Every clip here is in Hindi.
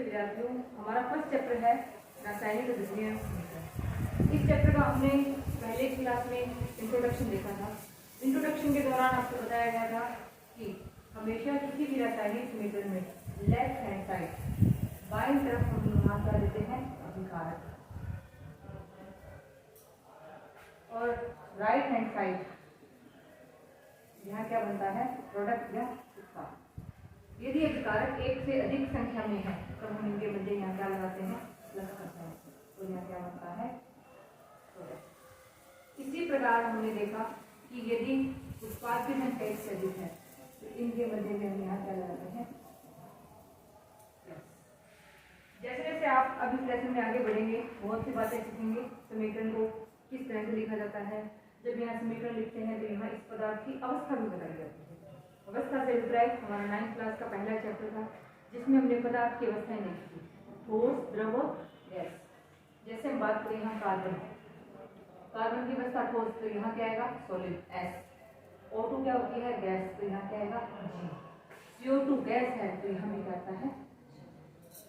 से विद्यार्थियों, हमारा फर्स्ट चैप्टर है रासायनिक अभिक्रियाएं। इस चैप्टर का हमने पहले क्लास में इंट्रोडक्शन देखा था। इंट्रोडक्शन के दौरान आपको बताया गया था कि हमेशा किसी भी रासायनिक समीकरण में लेफ्ट हैंड साइड बाईं तरफ हम अनुमान कर देते हैं अभिकारक और राइट हैंड साइड यहाँ क्या बनता है प्रोडक्ट या उत्पाद। यदि अभिकारक एक से अधिक संख्या में है तो हम इनके मध्य यहाँ क्या लगाते हैं प्लस करते हैं, तो यहाँ क्या बनता है प्रोडक्ट। इसी प्रकार हमने देखा कि यदि उत्पाद की संख्या एक से अधिक है तो इनके मध्य में हम यहाँ क्या लगाते हैं। जैसे जैसे आप अब इस लेसन में आगे बढ़ेंगे बहुत सी बातें सीखेंगे। समीकरण को किस तरह से लिखा जाता है, जब यहाँ समीकरण लिखते हैं तो यहाँ इस पदार्थ की अवस्था भी बताई जाती है। अवस्था से अभिप्राय हमारा 9th क्लास का पहला चैप्टर था जिसमें हमने पदार्थ की अवस्थाएं देखी थी, ठोस, द्रव, गैस। जैसे हम बात करें यहाँ कार्बन की अवस्था ठोस, तो यहाँ क्या आएगा सॉलिड S। O2 क्या होती है गैस, तो यहाँ क्या आएगा G। CO2 गैस है तो यहाँ भी क्या आता है।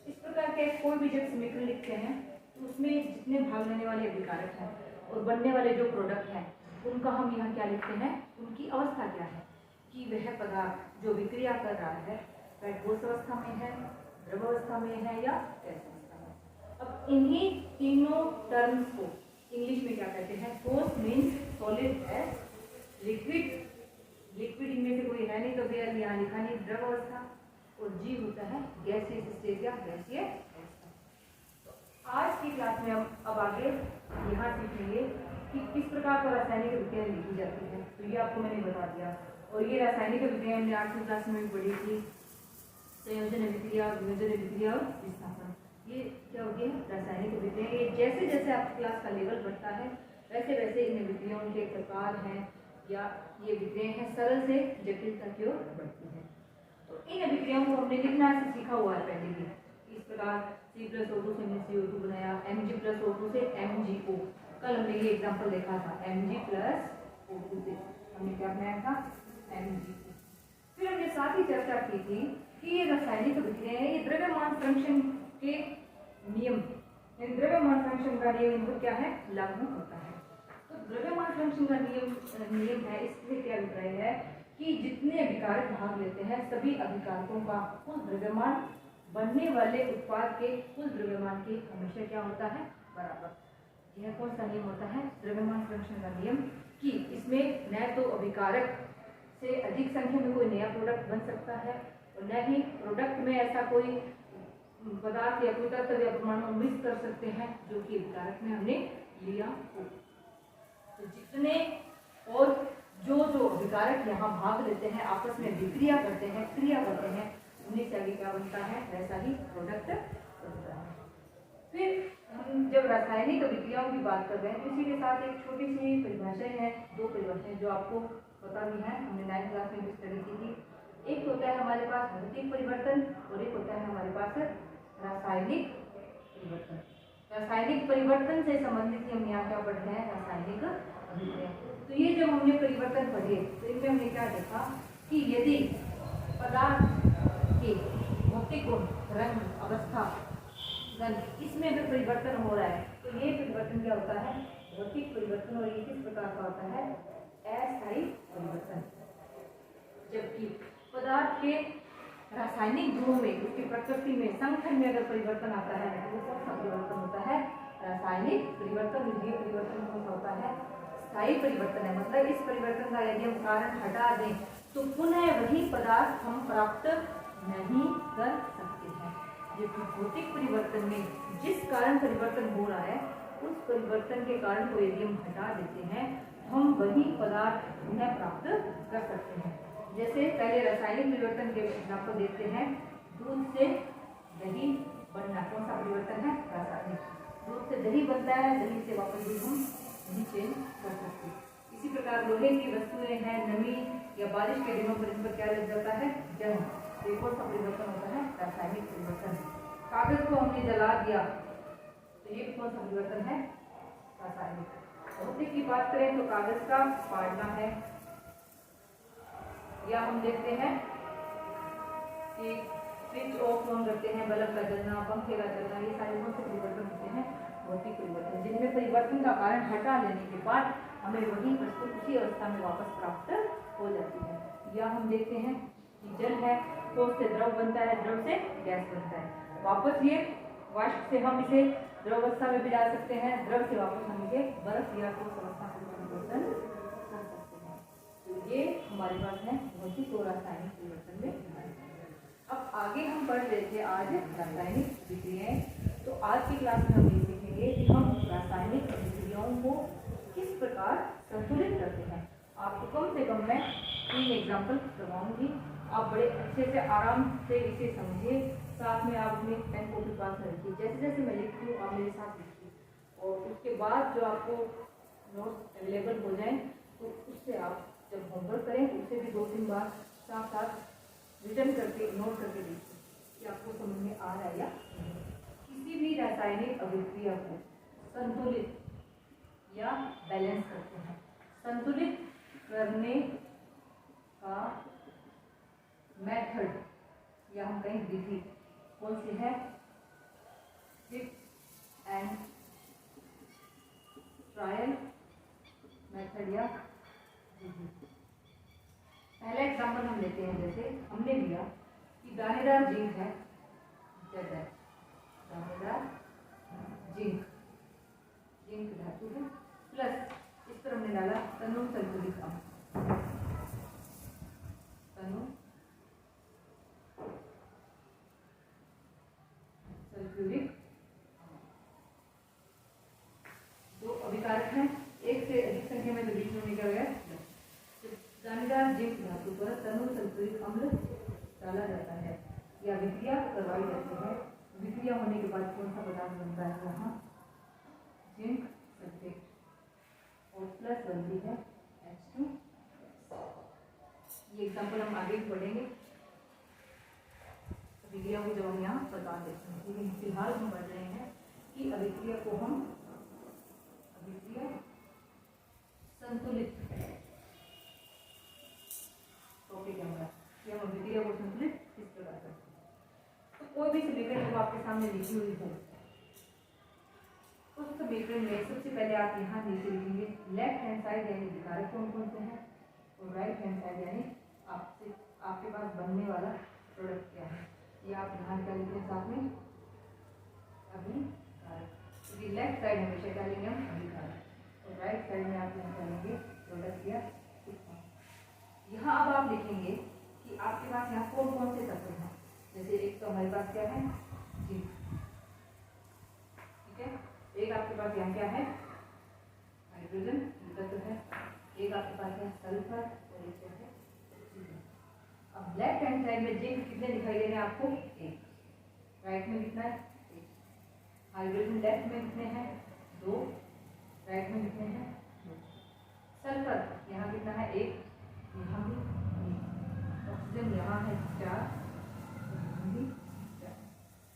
इस प्रकार के कोई भी जब समीकरण लिखते हैं तो उसमें जितने भाग लेने वाले अभिकारक हैं और बनने वाले जो प्रोडक्ट हैं उनका हम यहाँ क्या लिखते हैं, उनकी अवस्था क्या है कि वह पदार्थ जो विक्रिया कर रहा है वह ठोस अवस्था में है, द्रव अवस्था में है या गैस अवस्था में। अब इन्हीं तीनों टर्म्स को इंग्लिश में क्या कहते हैं, ठोस मीन्स सॉलिड है, लिक्विड इनमें से कोई है नहीं तो फिर यहाँ लिखा नहीं द्रव अवस्था, और जी होता है गैसीय स्टेट या गैसीय अवस्था। तो आज की क्लास में हम अब आगे यहाँ सीखेंगे कि किस प्रकार का रासायनिक अभिक्रिया लिखी जाती है। तो ये आपको मैंने बता दिया, और ये रासायनिक अभिक्रिया हमने 8वीं क्लास में भी पढ़ी थी, संयोजन अभिक्रिया, वियोजन अभिक्रिया और विस्थापन। ये क्या होती है रासायनिक अभिक्रिया। ये जैसे जैसे आपकी क्लास का लेवल बढ़ता है वैसे वैसे इन अभिक्रियाओं के प्रकार हैं या ये अभिक्रियाएं हैं सरल से जटिलता की ओर बढ़ती है। तो इन अभिक्रियाओं को हमने लिखना से सीखा हुआ है पहले भी। इस प्रकार C+O2 से हमने CO2 बनाया, Mg+O2 से MgO। कल हमने ये एग्जांपल देखा था Mg+O2 से हमने क्या बनाया था MgO। फिर हमने साथ ही चर्चा की थी कि ये रासायनिक अभिक्रियाएं ये द्रव्यमान संरक्षण के नियम, द्रव्यमान संरक्षण का नियम इनको क्या है लागू होता है। तो द्रव्यमान संरक्षण का नियम है, इससे क्या अभिप्राय है कि जितने अभिकारक भाग लेते हैं सभी अभिकारकों का कुल द्रव्यमान बनने वाले उत्पाद के कुल द्रव्यमान के हमेशा क्या होता है बराबर। यह कौन सा नियम होता है द्रव्यमान संरक्षण का नियम, कि इसमें न तो अभिकारक से अधिक संख्या में कोई नया प्रोडक्ट बन सकता है और न ही प्रोडक्ट में ऐसा कोई पदार्थ या कोई तत्व या परमाणु मिक्स कर सकते हैं जो कि अभिकारक में हमने लिया हो। तो जितने और जो अभिकारक यहाँ भाग लेते हैं आपस में विक्रिया करते हैं, क्रिया करते हैं, उन्हीं से आगे क्या बनता है वैसा ही प्रोडक्ट बनता है। फिर हम जब रासायनिक अभिक्रियाओं की बात कर रहे हैं तो इसी के साथ एक छोटी सी परिभाषाएं हैं, दो परिभाषाएं जो आपको पता भी है, हमने 9th क्लास में भी स्टडी की थी। एक होता है हमारे पास भौतिक परिवर्तन और एक होता है हमारे पास रासायनिक परिवर्तन। रासायनिक परिवर्तन से संबंधित हम यहाँ क्या पढ़ रहे हैं रासायनिक अभिक्रिया। तो ये जब हमने परिवर्तन पढ़े तो इनमें हमने क्या देखा कि यदि पदार्थ के भौतिक गुण, रंग, अवस्था, गंध, इसमें अगर परिवर्तन हो रहा है तो ये परिवर्तन क्या होता है भौतिक परिवर्तन, और ये किस प्रकार का होता है अस्थायी परिवर्तन। जबकि पदार्थ के रासायनिक गुणों में, उसकी प्रकृति में, संगठन में अगर परिवर्तन आता है तो कौन सा परिवर्तन होता है रासायनिक परिवर्तन। ये परिवर्तन कौन सा होता है स्थायी परिवर्तन है। मतलब इस परिवर्तन का यदि हम कारण हटा दें तो पुनः वही पदार्थ हम प्राप्त नहीं कर सकते हैं। जबकि भौतिक परिवर्तन में जिस कारण परिवर्तन हो रहा है उस परिवर्तन के कारण को यदि हम हटा देते हैं तो हम वही पदार्थ पुनः प्राप्त कर सकते हैं। जैसे पहले रासायनिक परिवर्तन के एग्जाम्पल देते हैं, दूध से दही बनना कौन सा परिवर्तन है रासायनिक। दूध से दही बनता है, दही से वापस दूध हम नहीं चेंज कर सकते। इसी प्रकार लोहे की वस्तुएं हैं, नमी या बारिश के दिनों पर इन पर क्या लग जाता है जंग, ये कौन सा परिवर्तन होता है रासायनिक परिवर्तन। कागज को हमने जला दिया तो ये कौन सा परिवर्तन है रासायनिक। भौतिक की बात करें तो कागज का फाड़ना है, या हम देखते हैं कि स्विच ऑफ ऑन करते हैं, बल्ब का जलना, पंखे का जलना, ये सारे कौन से परिवर्तन होते हैं? भौतिक परिवर्तन, जिनमें परिवर्तन का कारण हटा लेने के बाद हमें वही वस्तु उसी अवस्था में वापस प्राप्त हो जाती है। या हम देखते हैं कि जल है तो उससे द्रव बनता है, द्रव से गैस बनता है, वापस ये वाष्प से हम इसे द्रव अवस्था में भी ला सकते हैं, द्रव से वापस हम इसे बर्फ या ठोस अवस्था में परिवर्तन कर सकते हैं। तो ये हमारे पास है भौतिक और रासायनिक परिवर्तन में। अब आगे हम पढ़ रहे थे आज रासायनिक अभिक्रियाएं। तो आज की क्लास में हम ये सीखेंगे कि हम रासायनिक अभिक्रियाओं को किस प्रकार संतुलित करते हैं। आपको कम से कम मैं 3 एग्जाम्पल करवाऊंगी, आप बड़े अच्छे से आराम से इसे समझिए, साथ में आप अपने पेन कॉपी पास में रखिए, जैसे जैसे मैं लिखती हूँ आप मेरे साथ लिखिए, और उसके बाद जो आपको नोट्स अवेलेबल हो जाएं तो उससे आप जब होमवर्क करें उसे भी 2-3 बार साथ साथ रिटर्न करके नोट करके देखिए कि आपको समझ में आ रहा है या नहीं। किसी भी रासायनिक अभिक्रिया को संतुलित या बैलेंस करते हैं। संतुलित करने का मेथड या हम कहें विधि कौन सी है? स्ट्रिप एंड ट्रायल मेथड या विधि। पहला एग्जाम्पल हम लेते हैं, जैसे हमने लिया कि दानेदार जिंक है, दानेदार जिंक, जिंक धातु है, प्लस इस पर हमने डाला तनु सल्फ्यूरिक अम्ल, तनु सल्फ्यूरिक अम्ल। दो अभिकारक हैं, एक से अधिक संख्या में तो बीच में निकल गया। दानेदार जिंक धातु पर तनु सल्फ्यूरिक अम्ल डाला जाता है या विक्रिया करवाई जाती है। विक्रिया होने के बाद कौन सा पदार्थ बनता है? यहाँ जिंक सल्फेट और प्लस बनती है H2। ये एग्जाम्पल हम आगे पढ़ेंगे अभिक्रिया को जब हम यहाँ बता देते हैं, लेकिन फिलहाल हम पढ़ रहे हैं कि अभिक्रिया को हम अभिक्रिया संतुलित टॉपिक है कि हम अभिक्रिया को संतुलित किस प्रकार करते हैं। तो कोई भी समीकरण जब आपके सामने लिखी हुई हो उस समीकरण में सबसे पहले आप यहाँ नीचे लिखेंगे लेफ्ट हैंड साइड यानी विकारक कौन कौन से हैं, और राइट हैंड साइड यानी आपके पास बनने वाला प्रोडक्ट क्या है। ये आप यहाँ क्या लिखते हैं साथ में? अभिकारक। क्योंकि लेफ्ट साइड हमेशा क्या लेंगे हम? अभिकारक, और राइट साइड में आप यहाँ क्या लेंगे? प्रोडक्ट या उत्पाद। यहाँ अब आप लिखेंगे कि आपके पास यहाँ कौन कौन से तत्व हैं। जैसे एक तो हमारे पास क्या है? जिंक, ठीक है। एक आपके पास यहाँ क्या है? हाइड्रोजन तत्व है। एक आपके पास है सल्फर और एक क्या है? ऑक्सीजन। अब लेफ्ट हैंड साइड में जिंक कितने दिखाई दे रहे हैं आपको? 1। राइट में कितना है? 1। हाइड्रोजन लेफ्ट में कितने हैं? 2। राइट में कितने हैं? 2। सल्फर यहाँ कितना है? 1। यहाँ भी 1। ऑक्सीजन यहाँ है 4।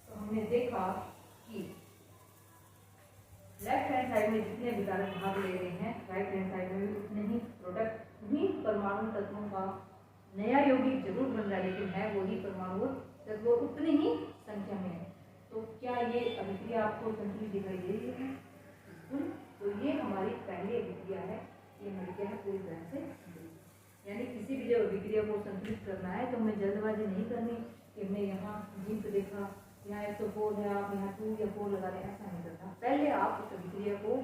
तो हमने देखा कि लेफ्ट हैंड साइड में जितने विकारक भाग ले रहे हैं, राइट हैंड साइड में भी उतने ही प्रोडक्ट, उन्हीं परमाणु तत्वों का नया यौगिक जरूर बन रहा है, लेकिन है वही परमाणु तत्व उतनी ही संख्या में है। तो क्या ये अभिक्रिया आपको संतुलित दिखाई दे रही है? तो ये हमारी पहली अभिक्रिया है। ये हमारी क्या है? पूरी तरह से संतुलित। यानी किसी भी जब अभिक्रिया को संतुलित करना है तो हमें जल्दबाजी नहीं करनी कि हमने यहाँ जिंक देखा, यहाँ 104 है, आप यहाँ 2 या 4 लगा दें, ऐसा नहीं करना। पहले आप उस अभिक्रिया को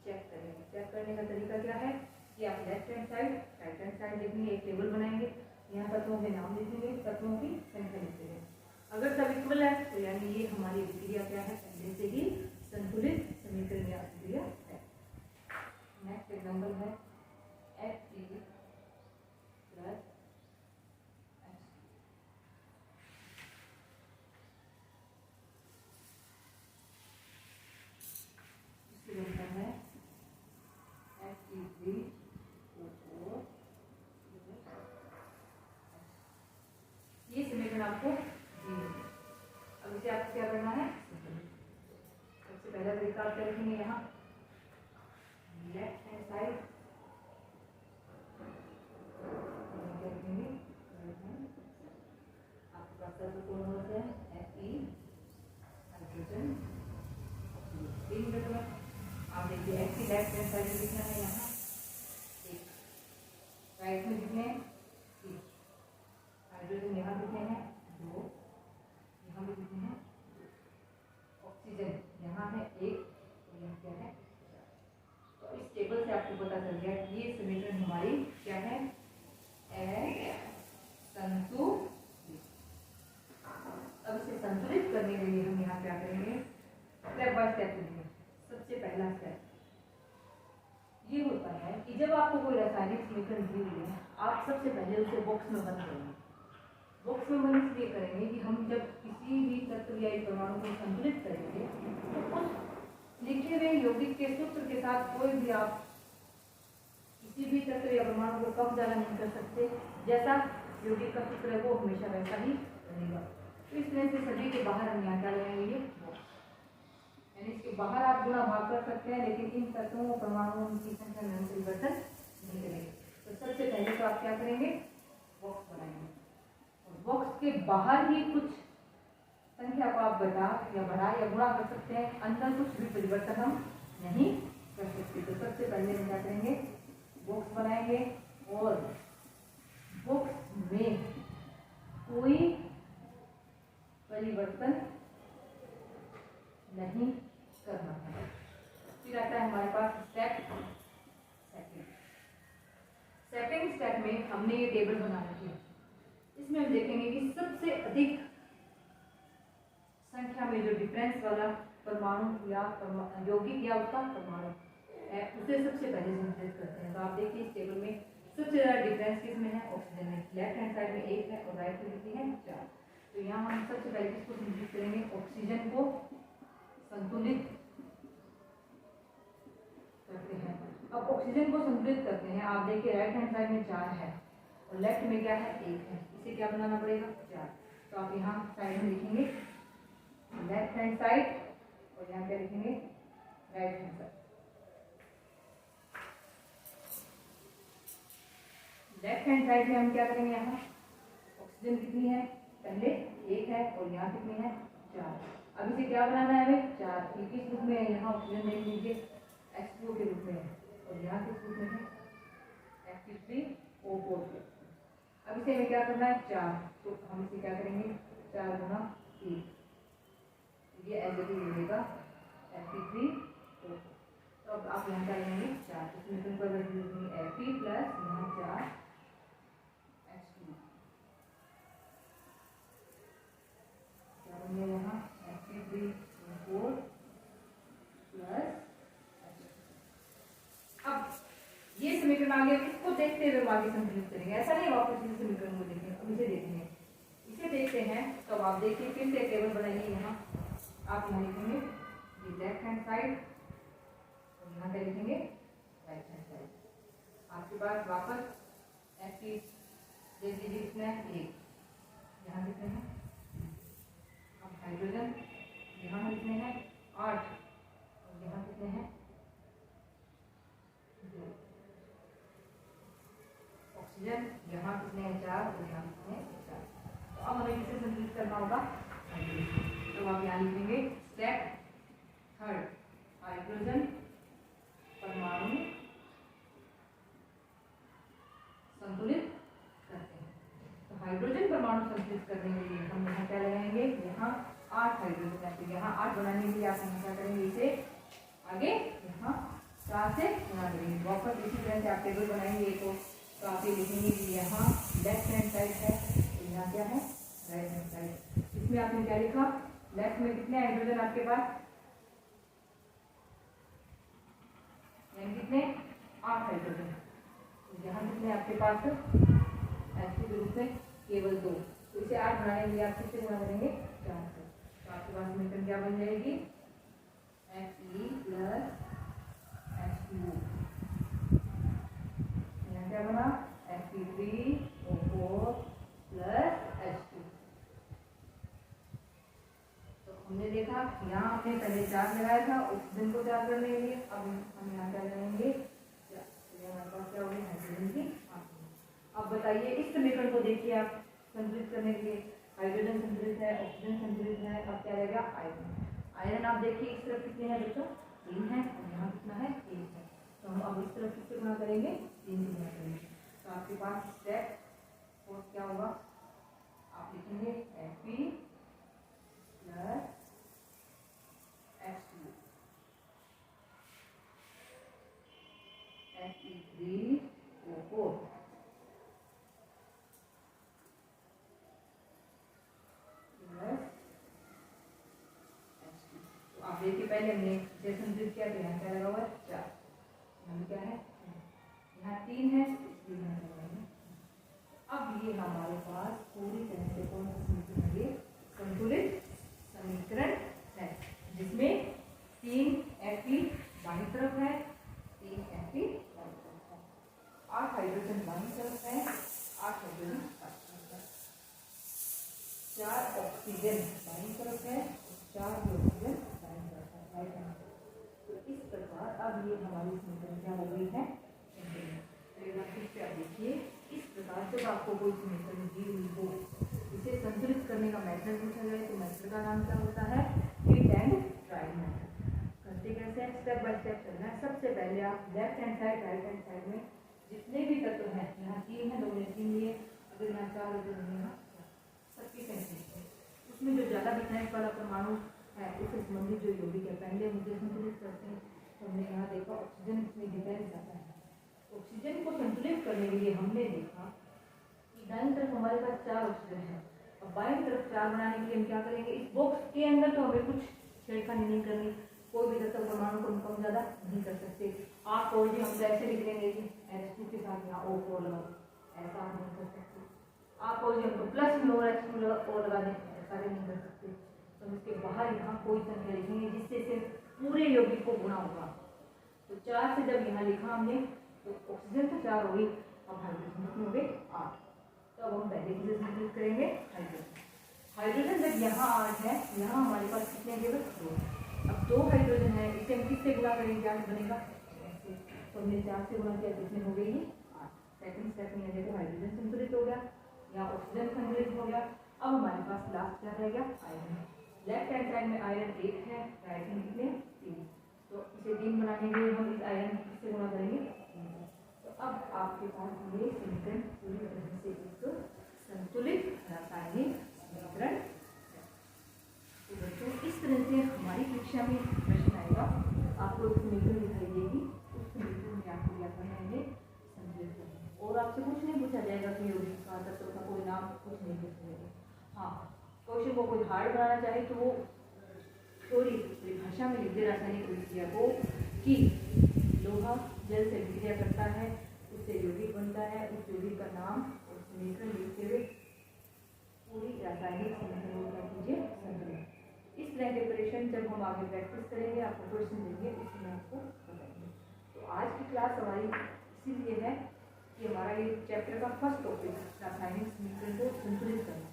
चेक करेंगे। चेक करने का तरीका क्या है कि आप left hand side, right hand side लिखेंगे, एक टेबल बनाएंगे, यहाँ तत्वों के नाम लिखेंगे, तत्वों की संख्या लिखेंगे। अगर सब इक्वल है तो यानी ये हमारी अभिक्रिया क्या है? पहले से ही संतुलित समीकरण या अभिक्रिया है। नेक्स्ट एग्जाम्पल है Fe प्लस बनता है Fe3O4। ये समीकरण आपको दी है। अब इसे आपको क्या करना है? सबसे पहला तरीका आप क्या लिखेंगे? यहाँ लेफ्ट हैंड साइड क्या लिखेंगे? आपके पास तत्व कौन कौन से हैं? आपको कोई रासायनिक समीकरण दी हुई है, आप सबसे पहले उसे बॉक्स में बंद करेंगे। बॉक्स में बंद इसलिए करेंगे कि हम जब किसी भी तत्व या परमाणु को संतुलित करेंगे तो उस लिखे हुए यौगिक के सूत्र के साथ कोई भी आप किसी भी तत्व या परमाणु को कम ज़्यादा नहीं कर सकते। जैसा यौगिक का सूत्र है वो हमेशा वैसा ही रहेगा। तो इस तरह से सभी के बाहर हम यहाँ क्या लगाएंगे, ये बॉक्स, यानी इसके बाहर आप गुणा भाग कर सकते हैं, लेकिन इन तत्वों और परमाणुओं की संख्या में हम परिवर्तन नहीं करेंगे। तो सबसे पहले तो आप क्या करेंगे, बॉक्स बनाएंगे, और बॉक्स के बाहर ही कुछ संख्या को आप घटा या बढ़ा या गुणा कर सकते हैं, अंदर कुछ भी परिवर्तन हम नहीं कर सकते। तो सबसे पहले हम क्या करेंगे, बॉक्स बनाएंगे और बॉक्स में कोई परिवर्तन नहीं करना है। फिर आता है हमारे पास स्टेप सेकंड स्टेप में हमने ये टेबल बना रखी है। इसमें हम देखेंगे कि सबसे अधिक संख्या में जो डिफरेंस वाला परमाणु या यौगिक या उसका परमाणु है उसे सबसे पहले संतुलित करते हैं। तो आप देखिए इस टेबल में सबसे ज़्यादा डिफरेंस किसमें है, ऑक्सीजन में। लेफ्ट हैंड साइड में 1 है और राइट में कितनी है, 4। तो यहाँ हम सबसे पहले किसको संतुलित करेंगे, ऑक्सीजन को संतुलित करते हैं। अब ऑक्सीजन को संतुलित करते हैं, आप देखिए राइट हैंड साइड में 4 है और लेफ्ट में क्या है, 1 है। इसे क्या बनाना पड़ेगा, 4। तो आप यहाँ साइड में लिखेंगे लेफ्ट हैंड साइड और यहाँ क्या लिखेंगे, right hand side. Left hand side में हम क्या करेंगे, यहाँ ऑक्सीजन कितनी है, पहले 1 है और यहाँ कितनी है, 4। अब इसे क्या बनाना है हमें, 4। ये किस रूप में है, यहाँ ऑक्सीजन देख लीजिए H2O के रूप में है और यहाँ किस रूप में है, Fe3O4 के। अब इसे हमें क्या करना है, 4। तो हम इसे क्या करेंगे, 4 गुना 3, ये एज इट इज मिलेगा Fe3O4। तो अब आप यहाँ क्या लेंगे, 4, इसमें सिंपल वैल्यू लिखेंगे Fe प्लस यहाँ 4 H2O, क्या बनेगा यहाँ Fe3O4 प्लस। अब ये समीकरण आ गया, इसको देखते हुए आगे संतुलित करेंगे। ऐसा नहीं वापस इस समीकरण को देखेंगे, अब इसे देखेंगे, इसे देखते हैं। तो आप देखिए फिर से टेबल बनाइए। यहाँ आप यहाँ लिखेंगे लेफ्ट हैंड साइड और यहाँ पे लिखेंगे राइट हैंड साइड। आपके पास वापस Fe देख लीजिए कितना है, 1, यहाँ कितने हैं, अब हाइड्रोजन यहाँ कितने हैं, 8 और यहाँ कितने हैं, ऑक्सीजन यहाँ कितने हैं, 4 और यहाँ कितने हैं, 4। तो अब हमें किसे संतुलित करना होगा, तो आप यहाँ लिखेंगे स्टेप थर्ड, हाइड्रोजन परमाणु संतुलित करते हैं। तो हाइड्रोजन परमाणु संतुलित करने के लिए हम यहाँ क्या लगाएंगे, यहाँ 8 हाइड्रोजन है। तो यहाँ 8 बनाने के लिए आप यहाँ क्या करेंगे, इसे आगे यहाँ 4 से गुणा करेंगे। वापस इसी तरह से आप टेबल बनाएंगे तो आप ये लिखेंगे कि यहाँ लेफ्ट हैंड साइड है तो यहाँ क्या है, राइट हैंड साइड। इसमें आपने क्या लिखा, लेफ्ट में कितने हाइड्रोजन आपके पास, यानी कितने, 8 हाइड्रोजन। यहाँ कितने आपके पास H2 के रूप में केवल 2। तो इसे 8 बनाने के लिए आप किससे गुणा करेंगे, 4 से। तो आपके पास समीकरण क्या बन जाएगी, Fe प्लस H2O, यहाँ क्या बना, Fe3O4 प्लस H2। तो हमने देखा यहाँ हमने पहले 4 लगाया था ऑक्सीजन को 4 करने के लिए, अब हम यहाँ क्या लगाएंगे, हमारे पास क्या होगी, हाइड्रोजन की। अब बताइए इस समीकरण को देखिए आप संतुलित करने के लिए, हाइड्रोजन संतुलित है, ऑक्सीजन संतुलित है, अब क्या रहेगा, आयरन। आयरन आप देखिए इस तरफ कितने हैं बच्चों, 3 है और यहाँ कितना है, 1 है। तो हम अब इस तरफ किससे गुणा करेंगे, 3 से गुणा करेंगे। तो आपके पास स्टेप फोर्थ क्या होगा, आप लिखेंगे Fe प्लस H2 Fe3O4 आप देखिए पहले हमने इसे संतुलित किया तो यहाँ क्या लगा हुआ है, 4, यहाँ क्या है, यहाँ 3 है इसलिए यहाँ लगाएंगे। अब ये हमारे पास पूरी तरह से कौन सा समीकरण है, संतुलित समीकरण है, जिसमें 3 Fe बाईं तरफ है, 3 Fe बाईं तरफ है, 8 हाइड्रोजन बाईं तरफ है, 8 हाइड्रोजन बाईं तरफ है, 4 ऑक्सीजन बाईं तरफ है, 4 ऑक्सीजन दाईं तरफ है, राइट हैंड। तो इस प्रकार अब ये हमारी समीकरण क्या हो गई है, आप देखिए इस प्रकार जब आपको कोई समीकरण दी हुई हो, इसे संतुलित करने का मेथड पूछा जाए तो मेथड का नाम क्या होता है, हिट एंड ट्राई मेथड। करते कैसे हैं, स्टेप बाय स्टेप चलना है। सबसे पहले आप left hand side right hand side में जितने भी तत्व हैं, यहाँ 3 है, 2 ने 3 लिए, अगर यहाँ 4 हो तो यहाँ सबकी संख्या, उसमें जो ज़्यादा विनायक वाला परमाणु है उससे संबंधित जो यौगिक है पहले मुझे संतुलित करते हैं। तो हमने यहाँ देखा ऑक्सीजन में डिफरेंस आता है। ऑक्सीजन को संतुलित करने के लिए हमने देखा कि दाईं तरफ हमारे पास 4 ऑक्सीजन है, अब बाईं तरफ 4 बनाने के लिए हम क्या करेंगे, इस बॉक्स के अंदर तो हमें कुछ छेड़खानी नहीं करनी, कोई भी तत्व परमाणु को कम ज़्यादा नहीं कर सकते। आप और भी हम ऐसे लिख लेंगे कि H2 के साथ यहाँ O4 लगाओ, ऐसा हम नहीं कर सकते। आप और हमको प्लस में और H2 और लगा दें, ऐसा भी नहीं कर सकते। तो हम इसके बाहर यहाँ कोई संख्या लिखेंगे जिससे सिर्फ पूरे यौगिक को गुणा होगा। तो 4 से जब यहाँ लिखा हमने तो ऑक्सीजन तो 4 हो गई, अब हाइड्रोजन कितने हो गए 8। तो अब हम पहले किसे संतुलित करेंगे, हाइड्रोजन। हाइड्रोजन जब यहाँ 8 है, यहाँ हमारे पास कितने केवल 2। अब 2 हाइड्रोजन है, इसे हम किससे गुणा करेंगे, क्या बनेगा, तो हमने 4 से गुणा किया, कितने हो गई 8। सेकंड स्टेप में देखो हाइड्रोजन संतुलित हो गया, यहाँ ऑक्सीजन संतुलित हो गया। अब हमारे पास लास्ट क्या रह गया, आयरन। लेफ्ट हैंड साइड में आयरन 1 है, राइट हैंड कितने 3, तो इसे 3 बनाने के लिए हम इस आयरन किससे गुणा करेंगे। तो अब आपके पास ये समीकरण पूरी तरह से एक संतुलित रासायनिक समीकरण है। तो बच्चों इस तरह से हमारी परीक्षा में प्रश्न आएगा, आपको एक समीकरण दिखाई देगी, उस समीकरण में आपको क्या करना है, संतुलित करना। और आपसे कुछ नहीं पूछा जाएगा कि यौगिक का तत्व का कोई नाम, कुछ नहीं पूछा जाएगा। हाँ, क्वेश्चन को कोई हार्ड बनाना चाहे तो वो थोड़ी परिभाषा में लिख दे रासायनिक अभिक्रिया को कि लोहा जल से विक्रिया करता है, उससे यौगिक बनता है, उस यौगिक का नाम और समीकरण लिखते हुए पूरी रासायनिक समीकरण को क्या कीजिए, संतुलित। इस तरह के क्वेश्चन जब हम आगे प्रैक्टिस करेंगे, आपको क्वेश्चन देंगे, इसमें आपको बताएंगे। तो आज की क्लास हमारी इसीलिए है कि हमारा ये चैप्टर का फर्स्ट टॉपिक रासायनिक समीकरण को संतुलित करना।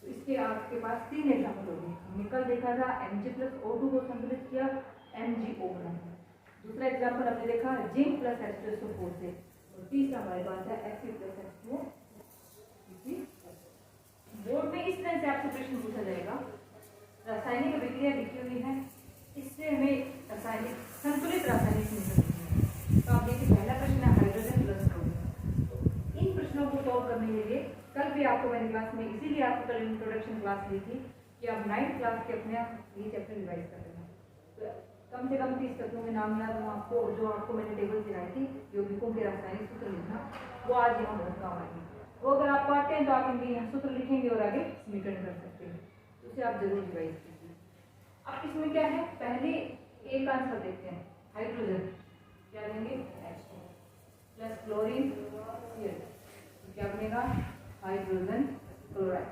तो इसके आपके पास 3 एग्जाम्पल हो गए। हमने कल देखा था Mg+O2 को संतुलित किया, MgO बना। दूसरा एग्जाम्पल हमने देखा जिंक प्लस H2SO4 से, और तीसरा हमारे पास है Fe+H2O। बोर्ड में इस तरह से आपसे प्रश्न पूछा जाएगा, रासायनिक अभिक्रिया लिखी हुई है, इससे हमें रासायनिक संतुलित रासायनिक समीकरण। तो आप देखिए पहला प्रश्न है हाइड्रोजन प्लस क्लोरीन। इन प्रश्नों को सॉल्व करने के लिए कल भी आपको मैंने क्लास में, इसीलिए आपको कल इंट्रोडक्शन क्लास ली थी कि आप 9th क्लास के अपने ये चैप्टर रिवाइज कर लेना। तो कम से कम 30 तत्वों के नाम याद हो आपको, जो आपको मैंने टेबल सिखाई थी यौगिकों के रासायनिक सूत्र लिखना, वो आज यहाँ बहुत काम आएगी। वो अगर आप पढ़ते हैं तो आप इनके यहाँ सूत्र लिखेंगे और आगे समीकरण कर सकते हैं, तो उसे आप जरूर रिवाइज कीजिए। अब इसमें क्या है, पहले एक आंसर देखते हैं, हाइड्रोजन क्या लेंगे H2 प्लस क्लोरीन, क्या बनेगा हाइड्रोजन क्लोराइड,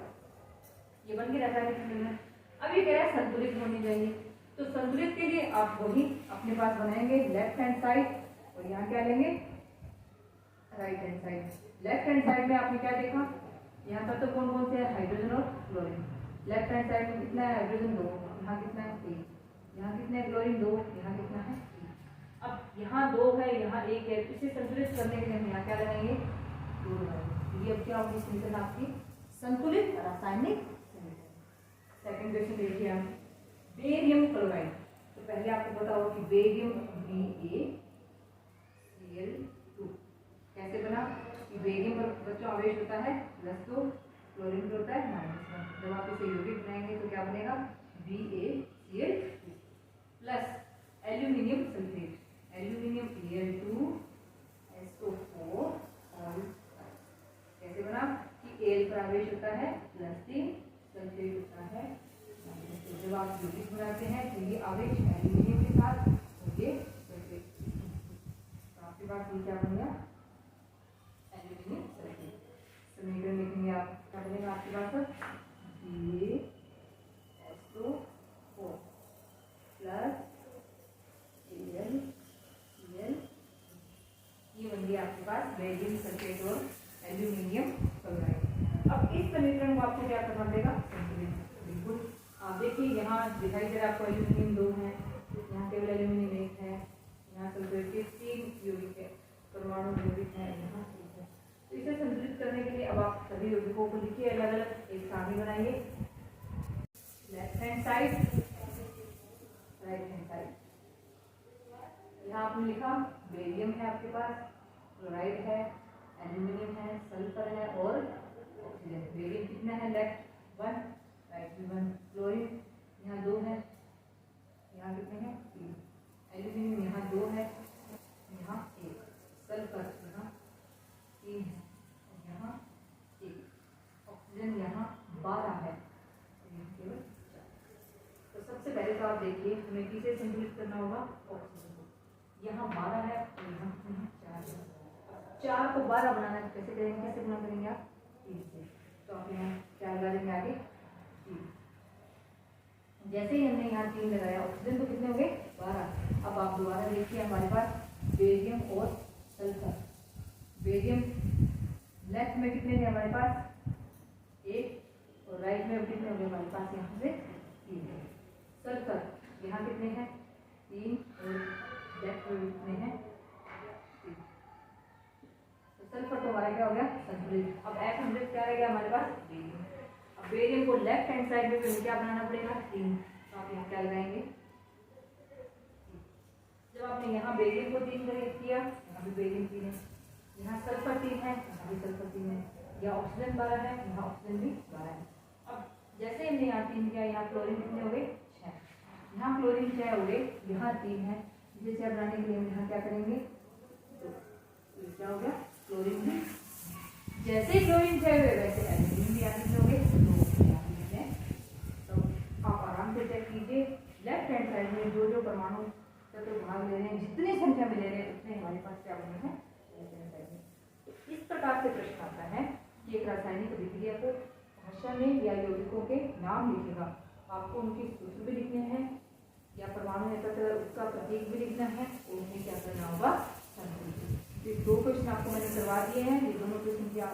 ये बन गया रासायनिक समीकरण। अब ये कह रहा है संतुलित होनी चाहिए, तो संतुलित के लिए आप वही अपने पास बनाएंगे लेफ्ट हैंड साइड, और यहाँ क्या लेंगे right hand side. Left hand side में आपने क्या देखा, यहाँ पर तो कौन कौन से है, हाइड्रोजन और क्लोरीन। लेफ्ट हैंड साइड में कितना है, हाइड्रोजन 2, यहाँ कितना है 3, यहाँ कितना है क्लोरीन 2, यहाँ कितना है 3। अब यहाँ 2 है, यहाँ 1 है, इसे संतुलित करने के लिए हम यहाँ क्या लगाएंगे 2 लगाएंगे। ये अब क्या होगी समीकरण आपकी संतुलित रासायनिक समीकरण। सेकंड क्वेश्चन देखिए हम, बेरियम क्लोराइड। तो पहले आपको पता होगा कि बेरियम BaCl2 कैसे बना, कि बेरियम पर बच्चों आवेश होता है +2, क्लोरीन पर होता है -1। जब आप इसे यौगिक बनाएंगे तो क्या बनेगा BaCl2 plus aluminium sulphate, aluminium Al2SO4 और कैसे बना कि Al पर आवेश होता है +3, सल्फेट होता है -2। जब आप यौगिक बनाते हैं तो ये आवेश एल्यूमिनियम के साथ और ये सल्फेट। तो आपके पास ये क्या बन गया आप देखिए यहाँ दिखाई दे रहा है आपको एल्यूमिनियम 2 है, यहाँ केवल एल्यूमिनियम 1 है, यहाँ सल्फर के 3 यौगिक है, परमाणु यौगिक है, यहाँ 3 है। तो इसे संतुलित करने के लिए अब आप सभी यौगिकों को लिखिए अलग अलग, एक सारणी बनाइए। Left hand side, right hand side. यहाँ आपने लिखा बेरियम है आपके पास, क्लोराइड है, एल्यूमिनियम है, सल्फर है और ऑक्सीजन। बेरियम कितना है? लेफ्ट 1, राइट में 1। क्लोरीन यहाँ 2 है, यहाँ कितने हैं? 3। एल्यूमिनियम यहाँ 2 है, यहाँ 1। सल्फर यहाँ 3 है, यहाँ 1। ऑक्सीजन यहाँ 12 है, केवल 4। तो सबसे पहले तो आप देखिए हमें किसे संतुलित करना होगा? ऑक्सीजन को। यहाँ 12 है और यहाँ 4 है। 4 को 12 बनाना कैसे करेंगे? कैसे गुणा करेंगे आप? 3 से। तो आप यहाँ क्या लगा देंगे आगे? 3। जैसे ही हमने यहाँ 3 लगाया, ऑक्सीजन तो कितने हो गए? 12। अब आप दोबारा देखिए हमारे पास बेरियम और सल्फर। बेरियम लेफ्ट में कितने थे हमारे पास? 1 और राइट में कितने हो गए हमारे पास? यहाँ से 3 है। सल्फर यहाँ कितने हैं? 3 और लेफ्ट में कितने हैं? 3। तो सल्फर तो हमारा क्या हो गया? संतुलित। अब F100 क्या रह गया हमारे पास? बेरियम। अब बेरियम को लेफ्ट हैंड साइड में फिर क्या बनाना पड़ेगा? 3। तो आप यहाँ क्या लगाएंगे? जब आपने यहाँ बेरियम को 3 किया, यहाँ भी बेरियम 3 है, यहाँ सल्फर 3 है, यहाँ भी सल्फर 3 है, यहाँ ऑक्सीजन 12 है, यहाँ ऑक्सीजन भी 12 है। अब जैसे हमने यहाँ 3 किया, यहाँ क्लोरीन कितने हो गए? 6। यहाँ क्लोरीन 6 हो गए, यहाँ 3 है। जैसे अब बनाने के लिए हम यहाँ क्या करेंगे? तो क्या हो गया? क्लोरीन भी। जैसे क्लोरीन 6 हुए वैसे एल्यूमिनियम भी यहाँ कितने हो गए? 2 यहाँ कितने हैं? तो आप आराम से चेक कीजिए लेफ्ट हैंड साइड में जो जो परमाणु तो भाग ले रहे हैं, जितनी संख्या में ले रहे हैं उतने हमारे पास क्या बने हैं? तो इस प्रकार से प्रश्न आता है कि एक रासायनिक अभिक्रिया को भाषा में या यौगिकों के नाम लिखेगा, आपको उनके सूत्र भी लिखने हैं या परमाणु एकत्र उसका प्रतीक भी लिखना है और उन्हें क्या करना होगा? संतुलित। ये 2 क्वेश्चन आपको मैंने करवा दिए हैं, ये दोनों क्वेश्चन की आप